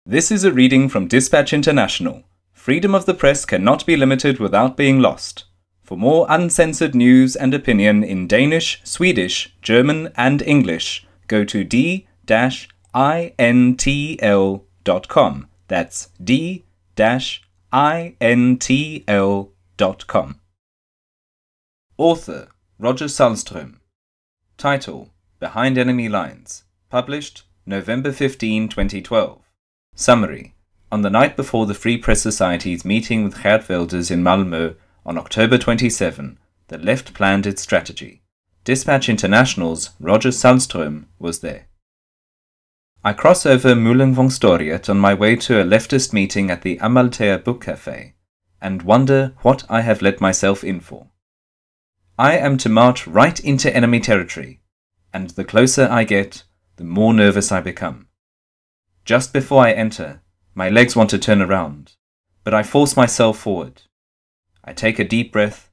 This is a reading from Dispatch International. Freedom of the press cannot be limited without being lost. For more uncensored news and opinion in Danish, Swedish, German and English, go to d-intl.com. That's d-intl.com. Author Roger Sahlström. Title Behind Enemy Lines. Published November 15, 2012. Summary. On the night before the Free Press Society's meeting with Geert Wilders in Malmö on October 27, the left planned its strategy. Dispatch International's Roger Sahlström was there. I cross over Mullenvångstorget on my way to a leftist meeting at the Amalthea Book Cafe and wonder what I have let myself in for. I am to march right into enemy territory, and the closer I get, the more nervous I become. Just before I enter, my legs want to turn around, but I force myself forward. I take a deep breath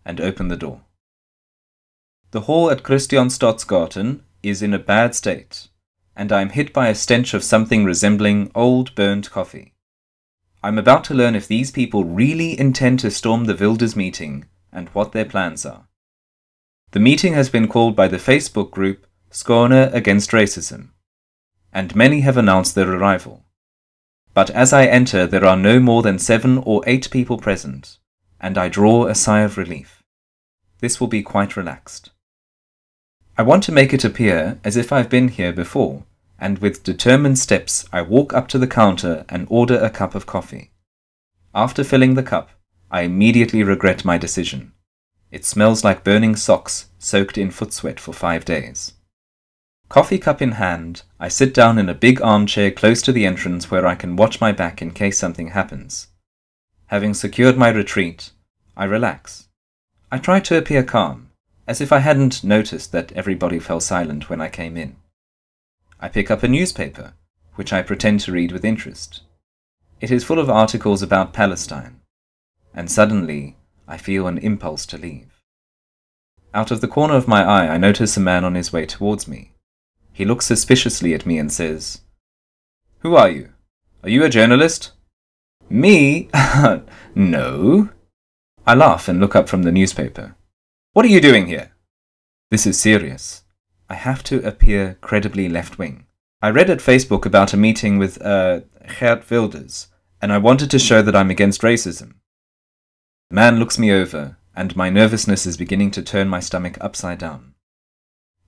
and open the door. The hall at Christianstadsgatan is in a bad state, and I am hit by a stench of something resembling old burnt coffee. I'm about to learn if these people really intend to storm the Wilders meeting and what their plans are. The meeting has been called by the Facebook group Skåne Against Racism, and many have announced their arrival. But as I enter, there are no more than 7 or 8 people present, and I draw a sigh of relief. This will be quite relaxed. I want to make it appear as if I've been here before, and with determined steps I walk up to the counter and order a cup of coffee. After filling the cup, I immediately regret my decision. It smells like burning socks soaked in foot sweat for 5 days. Coffee cup in hand, I sit down in a big armchair close to the entrance where I can watch my back in case something happens. Having secured my retreat, I relax. I try to appear calm, as if I hadn't noticed that everybody fell silent when I came in. I pick up a newspaper, which I pretend to read with interest. It is full of articles about Palestine, and suddenly I feel an impulse to leave. Out of the corner of my eye, I notice a man on his way towards me. He looks suspiciously at me and says, "Who are you? Are you a journalist?" "Me? No." I laugh and look up from the newspaper. "What are you doing here?" This is serious. I have to appear credibly left-wing. I read at Facebook about a meeting with Geert Wilders, and I wanted to show that I'm against racism. The man looks me over, and my nervousness is beginning to turn my stomach upside down.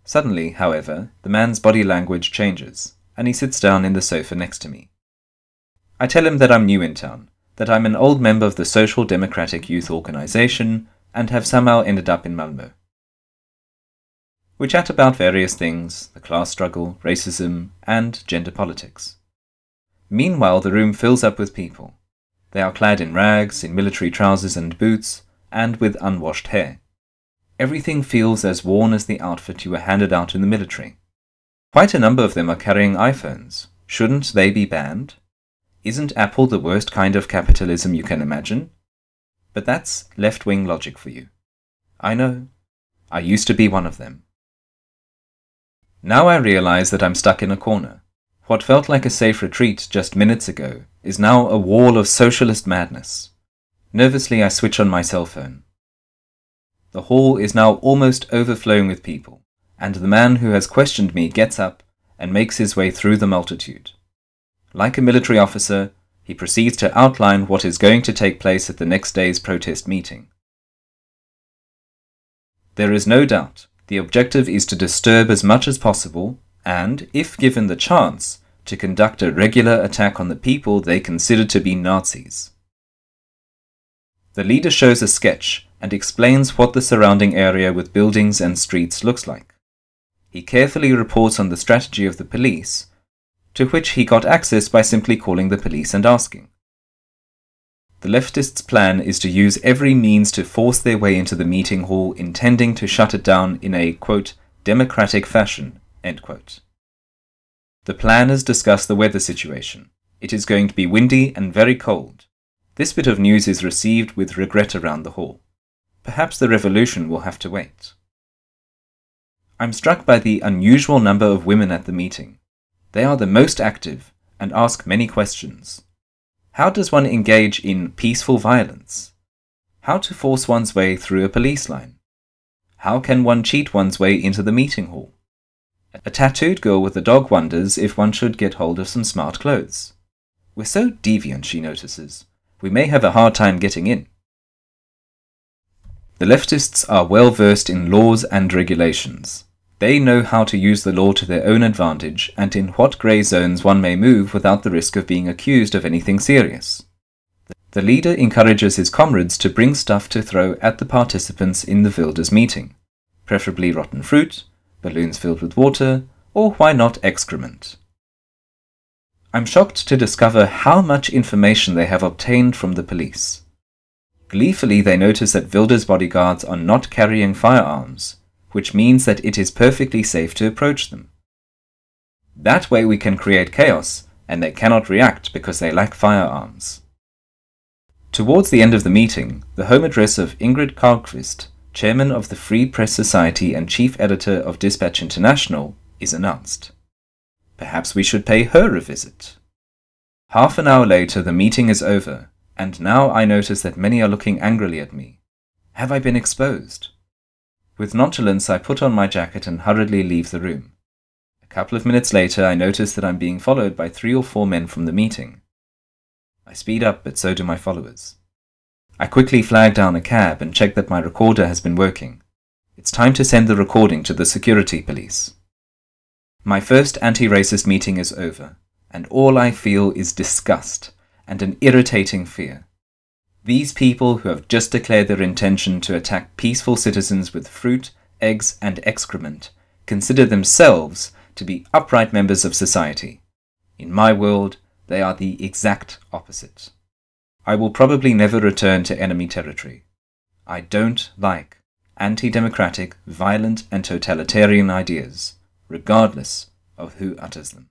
Suddenly, however, the man's body language changes, and he sits down in the sofa next to me. I tell him that I'm new in town, that I'm an old member of the Social Democratic Youth Organization, and have somehow ended up in Malmö. We chat about various things, the class struggle, racism, and gender politics. Meanwhile, the room fills up with people. They are clad in rags, in military trousers and boots, and with unwashed hair. Everything feels as worn as the outfit you were handed out in the military. Quite a number of them are carrying iPhones. Shouldn't they be banned? Isn't Apple the worst kind of capitalism you can imagine? But that's left-wing logic for you. I know. I used to be one of them. Now I realize that I'm stuck in a corner. What felt like a safe retreat just minutes ago is now a wall of socialist madness. Nervously I switch on my cell phone. The hall is now almost overflowing with people, and the man who has questioned me gets up and makes his way through the multitude. Like a military officer, he proceeds to outline what is going to take place at the next day's protest meeting. There is no doubt the objective is to disturb as much as possible and, if given the chance, to conduct a regular attack on the people they consider to be Nazis. The leader shows a sketch and explains what the surrounding area with buildings and streets looks like. He carefully reports on the strategy of the police, to which he got access by simply calling the police and asking. The leftists' plan is to use every means to force their way into the meeting hall, intending to shut it down in a, quote, democratic fashion, end quote. The planners discuss the weather situation. It is going to be windy and very cold. This bit of news is received with regret around the hall. Perhaps the revolution will have to wait. I'm struck by the unusual number of women at the meeting. They are the most active, and ask many questions. How does one engage in peaceful violence? How to force one's way through a police line? How can one cheat one's way into the meeting hall? A tattooed girl with a dog wonders if one should get hold of some smart clothes. We're so deviant, she notices. We may have a hard time getting in. The leftists are well versed in laws and regulations. They know how to use the law to their own advantage and in what grey zones one may move without the risk of being accused of anything serious. The leader encourages his comrades to bring stuff to throw at the participants in the Wilders meeting, preferably rotten fruit, balloons filled with water, or why not excrement. I'm shocked to discover how much information they have obtained from the police. Gleefully they notice that Wilders bodyguards are not carrying firearms, which means that it is perfectly safe to approach them. That way we can create chaos, and they cannot react because they lack firearms. Towards the end of the meeting, the home address of Ingrid Carlqvist, chairman of the Free Press Society and chief editor of Dispatch International, is announced. Perhaps we should pay her a visit. Half an hour later the meeting is over, and now I notice that many are looking angrily at me. Have I been exposed? With nonchalance I put on my jacket and hurriedly leave the room. A couple of minutes later I notice that I'm being followed by 3 or 4 men from the meeting. I speed up, but so do my followers. I quickly flag down a cab and check that my recorder has been working. It's time to send the recording to the security police. My first anti-racist meeting is over, and all I feel is disgust and an irritating fear. These people who have just declared their intention to attack peaceful citizens with fruit, eggs, and excrement consider themselves to be upright members of society. In my world, they are the exact opposite. I will probably never return to enemy territory. I don't like anti-democratic, violent, and totalitarian ideas, regardless of who utters them.